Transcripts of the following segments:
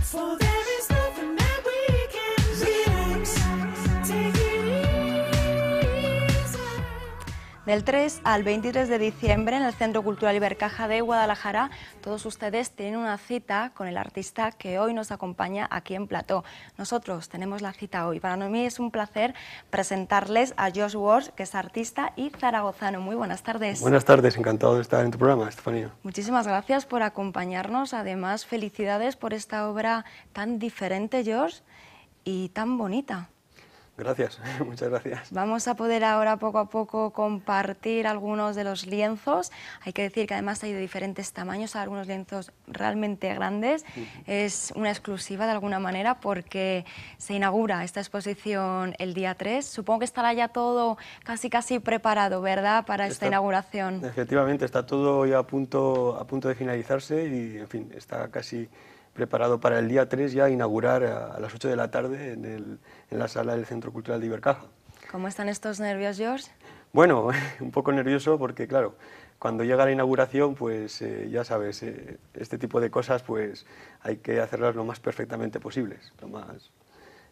For there is nothing that we can relax. Take it easy. Del 3 al 23 de diciembre en el Centro Cultural Ibercaja de Guadalajara, todos ustedes tienen una cita con el artista que hoy nos acompaña aquí en plató. Nosotros tenemos la cita hoy. Para mí es un placer presentarles a Josh Walsh, que es artista y zaragozano. Muy buenas tardes. Buenas tardes, encantado de estar en tu programa, Estefanía. Muchísimas gracias por acompañarnos. Además, felicidades por esta obra tan diferente, Josh, y tan bonita. Gracias, muchas gracias. Vamos a poder ahora poco a poco compartir algunos de los lienzos. Hay que decir que además hay de diferentes tamaños, algunos lienzos realmente grandes. Es una exclusiva de alguna manera porque se inaugura esta exposición el día 3. Supongo que estará ya todo casi preparado, ¿verdad?, para esta inauguración. Efectivamente, está todo ya a punto de finalizarse y, en fin, está casi preparado para el día 3 ya inaugurar a las 8 de la tarde en la sala del Centro Cultural de Ibercaja. ¿Cómo están estos nervios, George? Bueno, un poco nervioso porque, claro, cuando llega la inauguración, pues ya sabes, este tipo de cosas pues hay que hacerlas lo más perfectamente posibles,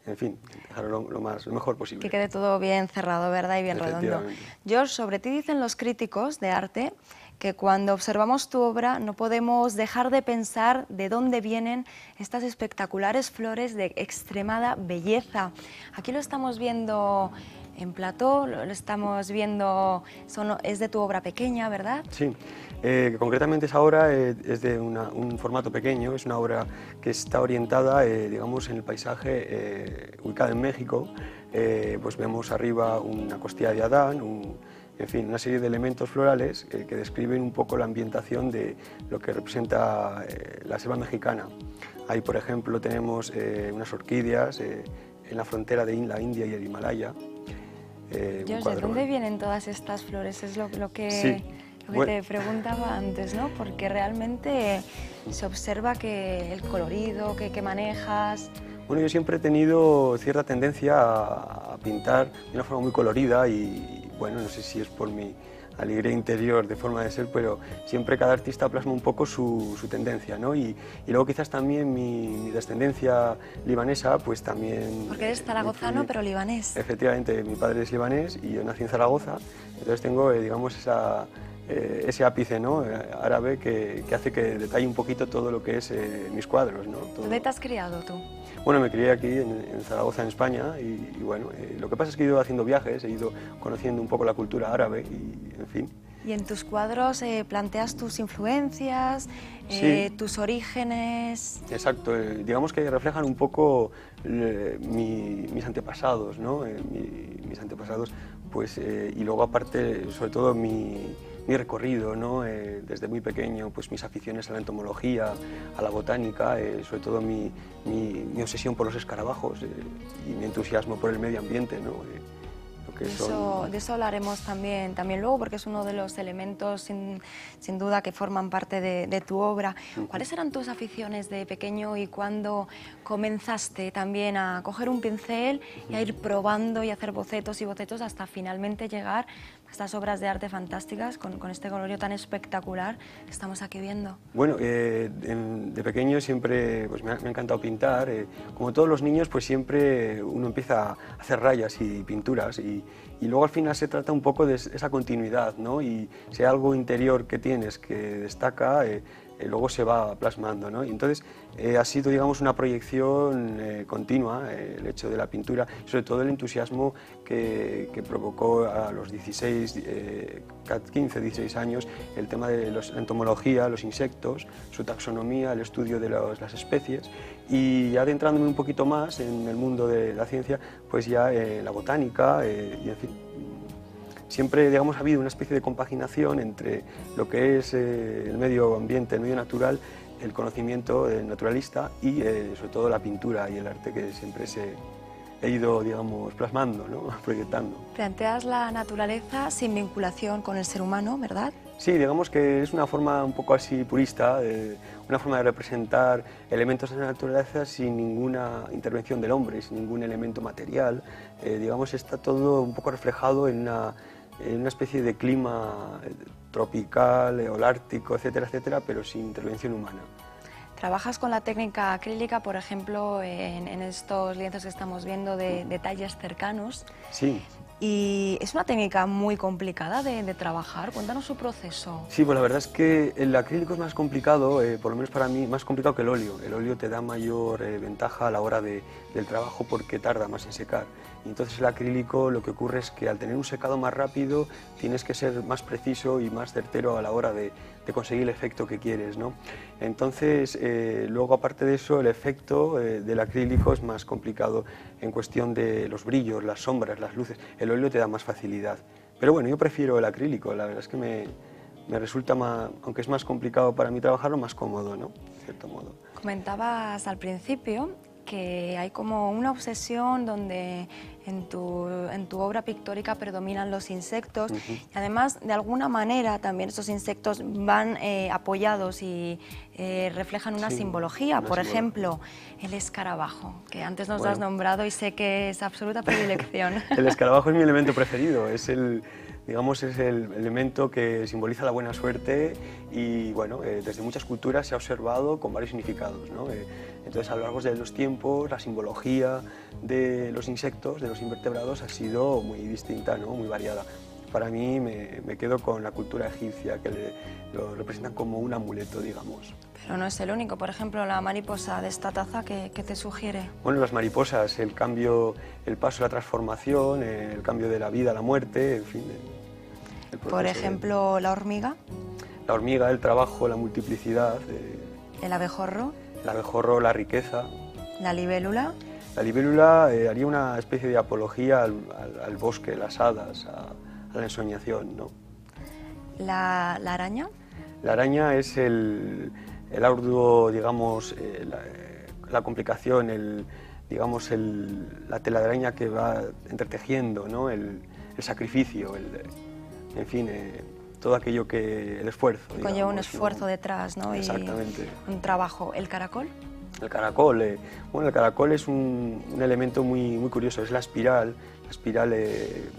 en fin, dejarlo lo mejor posible. Que quede todo bien cerrado, ¿verdad?, y bien redondo. George, sobre ti dicen los críticos de arte que cuando observamos tu obra no podemos dejar de pensar de dónde vienen estas espectaculares flores de extremada belleza. Aquí lo estamos viendo en plató, lo estamos viendo, es de tu obra pequeña, ¿verdad? Sí, concretamente esa obra es de un formato pequeño, es una obra que está orientada, digamos, en el paisaje ubicado en México. Pues vemos arriba una costilla de Adán, en fin, una serie de elementos florales que describen un poco la ambientación de lo que representa la selva mexicana. Ahí, por ejemplo, tenemos unas orquídeas en la frontera de la India y el Himalaya. George, ¿de dónde vienen todas estas flores? Es lo que te preguntaba antes, ¿no? Porque realmente se observa que el colorido que manejas... Bueno, yo siempre he tenido cierta tendencia a pintar de una forma muy colorida y, bueno, no sé si es por mi alegría interior de forma de ser, pero siempre cada artista plasma un poco su tendencia, ¿no? Y luego quizás también mi descendencia libanesa, pues también... Porque eres zaragozano, pero libanés. Efectivamente, mi padre es libanés y yo nací en Zaragoza, entonces tengo, digamos, ese ápice, ¿no?, árabe que hace que detalle un poquito todo lo que es mis cuadros, ¿no? ¿Dónde te has criado tú? Bueno, me crié aquí en Zaragoza, en España, y bueno, lo que pasa es que he ido haciendo viajes, he ido conociendo un poco la cultura árabe y, en fin. ¿Y en tus cuadros planteas tus influencias, sí, tus orígenes? Exacto, digamos que reflejan un poco mis antepasados, ¿no? Mis antepasados, pues, y luego aparte, sobre todo mi recorrido, ¿no? Desde muy pequeño, pues mis aficiones a la entomología, a la botánica, sobre todo mi obsesión por los escarabajos y mi entusiasmo por el medio ambiente, ¿no? De eso hablaremos también luego, porque es uno de los elementos sin duda que forman parte de tu obra. ¿Cuáles eran tus aficiones de pequeño y cuándo comenzaste también a coger un pincel y a ir probando y hacer bocetos y bocetos hasta finalmente llegar a estas obras de arte fantásticas con este colorio tan espectacular que estamos aquí viendo? Bueno, de pequeño siempre pues me ha encantado pintar. Como todos los niños, pues siempre uno empieza a hacer rayas y pinturas y luego al final se trata un poco de esa continuidad, ¿no? Y si hay algo interior que tienes que destaca, luego se va plasmando, ¿no? Y entonces ha sido, digamos, una proyección continua el hecho de la pintura, sobre todo el entusiasmo que provocó a los 15, 16 años el tema de la entomología, los insectos, su taxonomía, el estudio de las especies, y adentrándome un poquito más en el mundo de la ciencia, pues ya la botánica y, en fin, siempre, digamos, ha habido una especie de compaginación entre lo que es el medio ambiente, el medio natural, el conocimiento naturalista y, sobre todo, la pintura y el arte que siempre he ido, digamos, plasmando, ¿no? Proyectando. Planteas la naturaleza sin vinculación con el ser humano, ¿verdad? Sí, digamos que es una forma un poco así purista, una forma de representar elementos de la naturaleza sin ninguna intervención del hombre, sin ningún elemento material. Digamos, está todo un poco reflejado en una especie de clima tropical, holártico, etcétera, etcétera, pero sin intervención humana. Trabajas con la técnica acrílica, por ejemplo, en estos lienzos que estamos viendo de detalles cercanos. Sí. Y es una técnica muy complicada de trabajar. Cuéntanos su proceso. Sí, pues la verdad es que el acrílico es más complicado, por lo menos para mí, más complicado que el óleo. El óleo te da mayor ventaja a la hora del trabajo porque tarda más en secar. Y entonces el acrílico lo que ocurre es que al tener un secado más rápido tienes que ser más preciso y más certero a la hora de conseguir el efecto que quieres, ¿no? Entonces, luego aparte de eso, el efecto del acrílico es más complicado en cuestión de los brillos, las sombras, las luces. El óleo te da más facilidad. Pero bueno, yo prefiero el acrílico, la verdad es que me resulta más, aunque es más complicado para mí trabajarlo, más cómodo, ¿no? De cierto modo. Comentabas al principio que hay como una obsesión donde en tu obra pictórica predominan los insectos y además de alguna manera también estos insectos van apoyados y reflejan una Sí, simbología, una por simbología. ejemplo el escarabajo, que antes nos lo has Bueno. nombrado y sé que es absoluta predilección. El escarabajo es mi elemento preferido, digamos, es el elemento que simboliza la buena suerte y bueno, desde muchas culturas se ha observado con varios significados, ¿no? Entonces a lo largo de los tiempos la simbología de los insectos, de los invertebrados, ha sido muy distinta, ¿no? Muy variada. Para mí me quedo con la cultura egipcia, que lo representan como un amuleto, digamos. Pero no es el único, por ejemplo la mariposa de esta taza que te sugiere. Bueno, las mariposas, el cambio, el paso, la transformación, el cambio de la vida a la muerte, en fin. El Por proceso ejemplo la hormiga, la hormiga, el trabajo, la multiplicidad, el abejorro, el abejorro, la riqueza. la libélula, La libélula haría una especie de apología al bosque, las hadas, a la ensoñación, ¿no? la araña, La araña es el arduo, digamos, la complicación, digamos, la telaraña que va entretejiendo, ¿no? El sacrificio, en fin, todo aquello que el esfuerzo. conlleva un digamos, ¿no? esfuerzo detrás, ¿no? Exactamente. Y un trabajo. ¿El caracol? El caracol, bueno, el caracol es un elemento muy, muy curioso, es la espiral. La espiral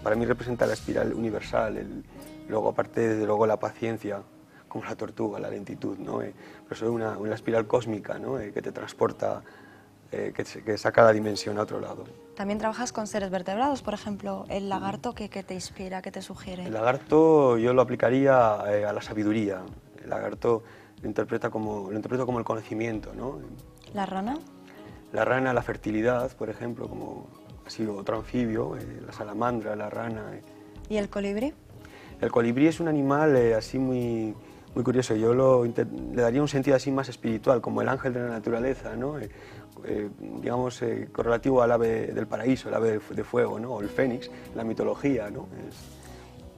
para mí representa la espiral universal, luego aparte desde luego la paciencia, como la tortuga, la lentitud, ¿no? Pero eso es una espiral cósmica, ¿no? Que te transporta, que saca la dimensión a otro lado. También trabajas con seres vertebrados, por ejemplo, el lagarto, ¿qué te inspira, qué te sugiere? El lagarto yo lo aplicaría a la sabiduría. El lagarto lo interpreto como el conocimiento, ¿no? ¿La rana? La rana, la fertilidad, por ejemplo, como ha sido otro anfibio, la salamandra, la rana. ¿Y el colibrí? El colibrí es un animal así muy, muy curioso. Yo le daría un sentido así más espiritual, como el ángel de la naturaleza, ¿no? Digamos, correlativo al ave del paraíso, el ave de fuego, ¿no? O el fénix, la mitología, ¿no?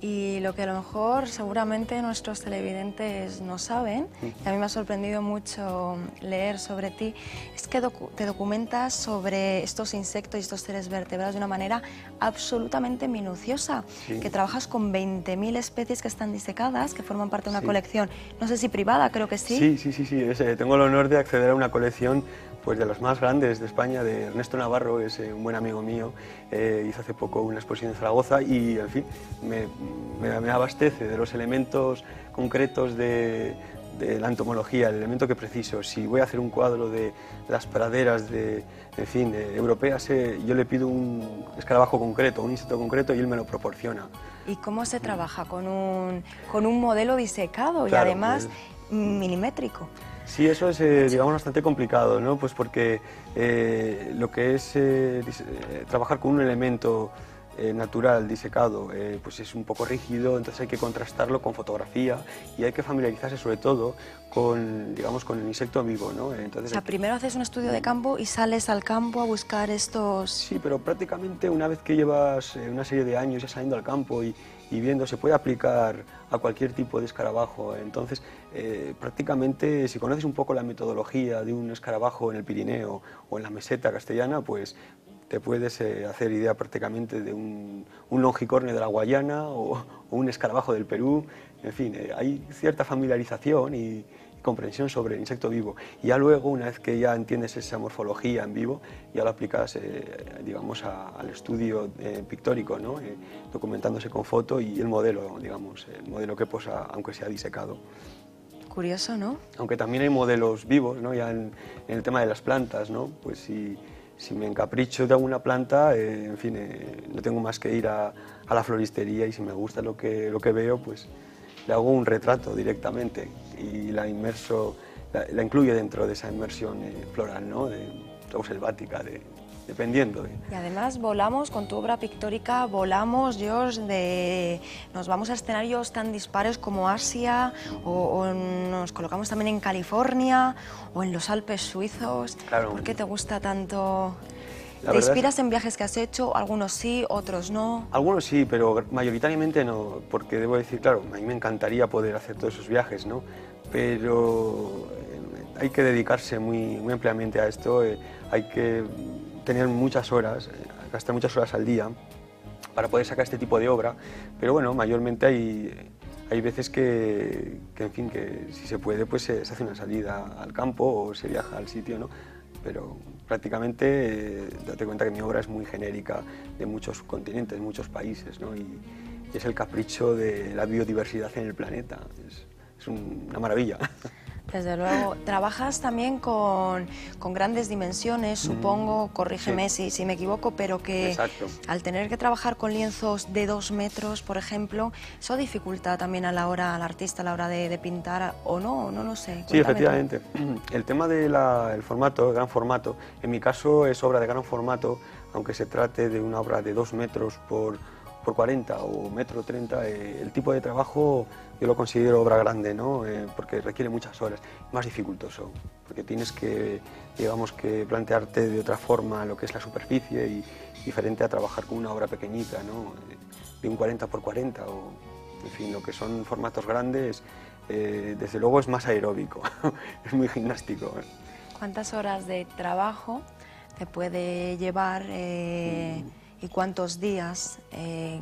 Y lo que a lo mejor seguramente nuestros televidentes no saben, y a mí me ha sorprendido mucho leer sobre ti, es que te documentas sobre estos insectos y estos seres vertebrados de una manera absolutamente minuciosa, Sí. que trabajas con 20.000 especies que están disecadas, que forman parte de una Sí. colección, no sé si privada, creo que sí. Sí. Tengo el honor de acceder a una colección pues, de las más grandes de España, de Ernesto Navarro, es un buen amigo mío. Hizo hace poco una exposición en Zaragoza y, en fin, me abastece de los elementos concretos de la entomología, el elemento que preciso. Si voy a hacer un cuadro de las praderas europeas, yo le pido un escarabajo concreto, un insecto concreto y él me lo proporciona. ¿Y cómo se trabaja? Con un modelo disecado y Claro, además milimétrico. Sí, eso es, digamos, bastante complicado, ¿no? Pues porque lo que es trabajar con un elemento natural, disecado, pues es un poco rígido, entonces hay que contrastarlo con fotografía y hay que familiarizarse sobre todo con, digamos, con el insecto vivo, ¿no? Entonces, O sea, primero haces un estudio de campo y sales al campo a buscar estos... sí, pero prácticamente una vez que llevas una serie de años ya saliendo al campo y viendo, se puede aplicar a cualquier tipo de escarabajo. Entonces, prácticamente, si conoces un poco la metodología de un escarabajo en el Pirineo o en la meseta castellana, pues te puedes hacer idea prácticamente de un longicornio de la Guayana o un escarabajo del Perú. En fin, hay cierta familiarización y comprensión sobre el insecto vivo. Y ya luego, una vez que ya entiendes esa morfología en vivo, ya lo aplicas, digamos, al estudio pictórico, ¿no? Documentándose con foto y el modelo, digamos, el modelo que posa, aunque sea disecado. Curioso, ¿no? Aunque también hay modelos vivos, ¿no? Ya en el tema de las plantas, ¿no? Pues si me encapricho de alguna planta, en fin, no tengo más que ir a la floristería, y si me gusta lo que veo, pues le hago un retrato directamente y la incluye dentro de esa inmersión floral, ¿no? O selvática, dependiendo. Y además volamos, con tu obra pictórica, volamos, George, nos vamos a escenarios tan dispares como Asia, o nos colocamos también en California, o en los Alpes suizos. Claro. ¿Por qué te gusta tanto? La ¿Te verdad inspiras en viajes que has hecho? Algunos sí, otros no. Algunos sí, pero mayoritariamente no, porque debo decir, claro, a mí me encantaría poder hacer todos esos viajes, ¿no? Pero hay que dedicarse muy ampliamente a esto, hay que tener muchas horas, gastar muchas horas al día para poder sacar este tipo de obra, pero bueno, mayormente hay veces en fin, que si se puede, pues se hace una salida al campo o se viaja al sitio, ¿no? Pero prácticamente date cuenta que mi obra es muy genérica, de muchos continentes, muchos países, ¿no? Y es el capricho de la biodiversidad en el planeta, es una maravilla. Desde luego. Trabajas también con grandes dimensiones, supongo, corrígeme sí. si me equivoco, pero que Exacto. al tener que trabajar con lienzos de 2 metros, por ejemplo, ¿eso dificulta también al artista a la hora de pintar o no? No lo sé. Sí, Cuéntame tú. efectivamente. El tema del formato, el gran formato, en mi caso es obra de gran formato, aunque se trate de una obra de 2 metros por 40 o 1,30 m, el tipo de trabajo yo lo considero obra grande, ¿no? Porque requiere muchas horas, más dificultoso, porque tienes que, digamos, que plantearte de otra forma lo que es la superficie, y diferente a trabajar con una obra pequeñita, ¿no? De un 40 por 40 o, en fin, lo que son formatos grandes, desde luego es más aeróbico, es muy gimnástico. ¿Cuántas horas de trabajo te puede llevar y cuántos días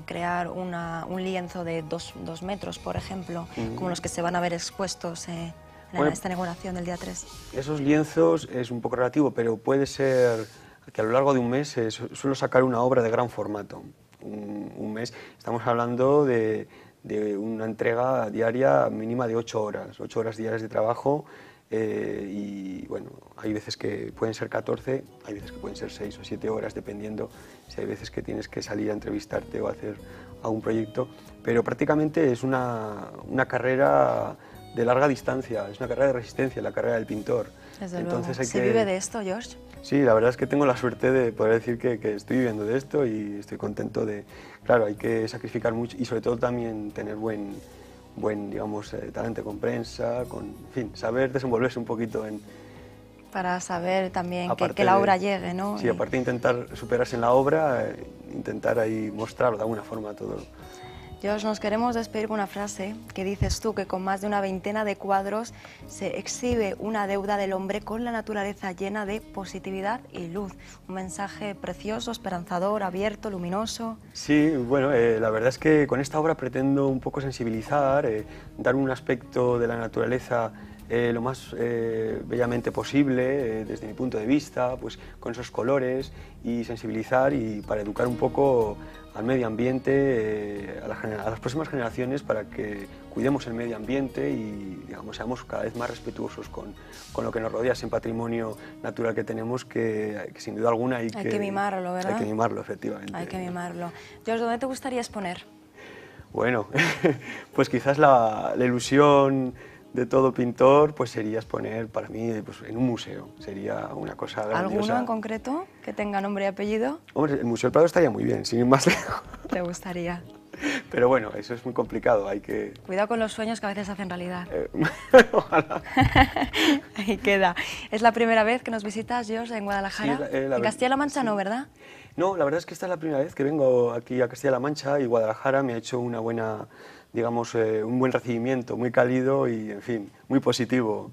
crear un lienzo de 2 metros, por ejemplo, como los que se van a ver expuestos en Bueno, esta inauguración del día 3? Esos lienzos es un poco relativo, pero puede ser que a lo largo de un mes suelo sacar una obra de gran formato. Un mes, estamos hablando de una entrega diaria mínima de 8 horas diarias de trabajo, y bueno, hay veces que pueden ser 14, hay veces que pueden ser 6 o 7 horas, dependiendo si hay veces que tienes que salir a entrevistarte o hacer algún proyecto, pero prácticamente es una carrera de larga distancia, es una carrera de resistencia, la carrera del pintor. Desde Entonces luego. hay ¿Se que... vive de esto, George? Sí, la verdad es que tengo la suerte de poder decir que estoy viviendo de esto y estoy contento de... Claro, hay que sacrificar mucho y sobre todo también tener buen digamos, talento con prensa, en fin, saber desenvolverse un poquito en... Para saber también aparte que la de- obra llegue, ¿no? Sí, aparte de intentar superarse en la obra, intentar ahí mostrarlo de alguna forma todo. George, nos queremos despedir con una frase que dices tú, que con más de una veintena de cuadros se exhibe una deuda del hombre con la naturaleza llena de positividad y luz. Un mensaje precioso, esperanzador, abierto, luminoso. Sí, bueno, la verdad es que con esta obra pretendo un poco sensibilizar, dar un aspecto de la naturaleza lo más bellamente posible, desde mi punto de vista, pues con esos colores, y sensibilizar y para educar un poco al medio ambiente, a las próximas generaciones, para que cuidemos el medio ambiente y, digamos, seamos cada vez más respetuosos con lo que nos rodea, ese patrimonio natural que tenemos, que sin duda alguna hay que mimarlo, ¿verdad? Hay que mimarlo, efectivamente. Hay que mimarlo. George, ¿dónde te gustaría exponer? Bueno, pues quizás la ilusión de todo pintor pues sería exponer, para mí, pues, en un museo. Sería una cosa grandiosa. ¿Alguno en concreto que tenga nombre y apellido? Hombre, el Museo del Prado estaría muy bien, sin ir más lejos. ¿Te gustaría? Pero bueno, eso es muy complicado, hay que... Cuidado con los sueños que a veces se hacen realidad. Ojalá. Ahí queda. ¿Es la primera vez que nos visitas, George, en Guadalajara? Sí, En Castilla-La Mancha no, ¿verdad? No, la verdad es que esta es la primera vez que vengo aquí a Castilla-La Mancha, y Guadalajara me ha hecho una buena, digamos, un buen recibimiento, muy cálido y, en fin, muy positivo.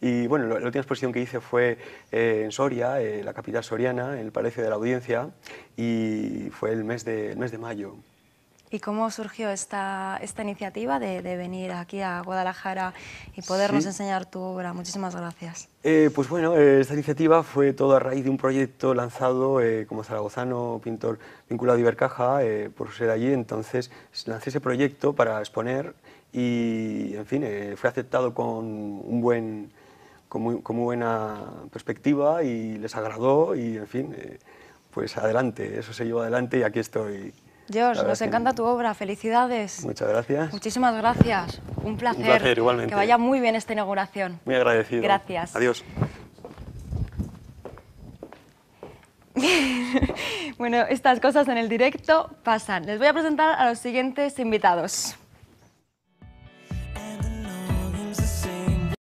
Y bueno, la última exposición que hice fue en Soria, la capital soriana, en el Palacio de la Audiencia, y fue el mes de mayo. ¿Y cómo surgió esta iniciativa de venir aquí a Guadalajara y podernos Sí. enseñar tu obra? Muchísimas gracias. Pues bueno, esta iniciativa fue todo a raíz de un proyecto lanzado como zaragozano, pintor vinculado a Ibercaja, por ser allí. Entonces lancé ese proyecto para exponer y, en fin, fue aceptado con muy buena perspectiva y les agradó y, en fin, pues adelante, eso se llevó adelante y aquí estoy. George, La verdad nos es que encanta tu obra. Felicidades. Muchas gracias. Muchísimas gracias. Un placer. Un placer, igualmente. Que vaya muy bien esta inauguración. Muy agradecido. Gracias. Adiós. Bueno, estas cosas en el directo pasan. Les voy a presentar a los siguientes invitados.